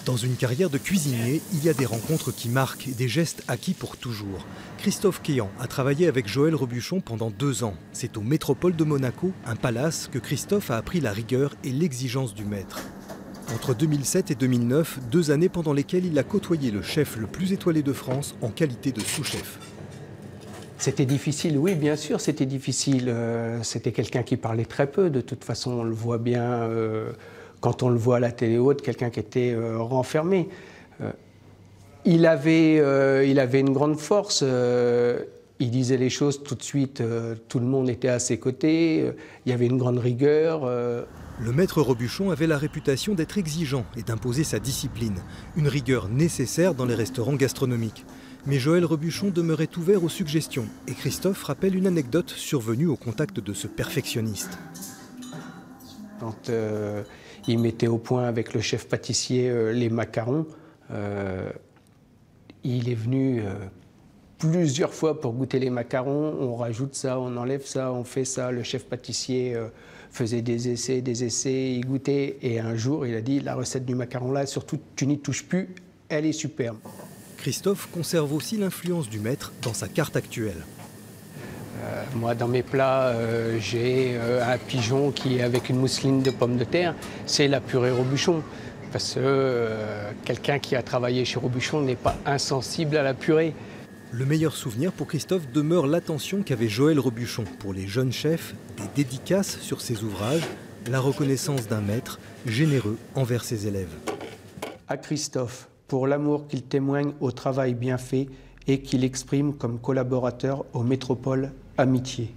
Dans une carrière de cuisinier, il y a des rencontres qui marquent et des gestes acquis pour toujours. Christophe Quéant a travaillé avec Joël Robuchon pendant 2 ans. C'est au Métropole de Monaco, un palace, que Christophe a appris la rigueur et l'exigence du maître. Entre 2007 et 2009, 2 années pendant lesquelles il a côtoyé le chef le plus étoilé de France en qualité de sous-chef. C'était difficile, oui, bien sûr, c'était difficile. C'était quelqu'un qui parlait très peu, de toute façon, on le voit bien quand on le voit à la télé haute, quelqu'un qui était renfermé. Il avait une grande force, il disait les choses tout de suite, tout le monde était à ses côtés, il y avait une grande rigueur. Le maître Robuchon avait la réputation d'être exigeant et d'imposer sa discipline, une rigueur nécessaire dans les restaurants gastronomiques. Mais Joël Robuchon demeurait ouvert aux suggestions et Christophe rappelle une anecdote survenue au contact de ce perfectionniste. Quand il mettait au point avec le chef pâtissier les macarons, il est venu plusieurs fois pour goûter les macarons. On rajoute ça, on enlève ça, on fait ça. Le chef pâtissier faisait des essais, il goûtait. Et un jour, il a dit, la recette du macaron là, surtout tu n'y touches plus, elle est superbe. Christophe conserve aussi l'influence du maître dans sa carte actuelle. Moi, dans mes plats, j'ai un pigeon qui est avec une mousseline de pommes de terre. C'est la purée Robuchon. Parce que quelqu'un qui a travaillé chez Robuchon n'est pas insensible à la purée. Le meilleur souvenir pour Christophe demeure l'attention qu'avait Joël Robuchon pour les jeunes chefs, des dédicaces sur ses ouvrages, la reconnaissance d'un maître généreux envers ses élèves. À Christophe, pour l'amour qu'il témoigne au travail bien fait et qu'il exprime comme collaborateur au Métropole Amitié.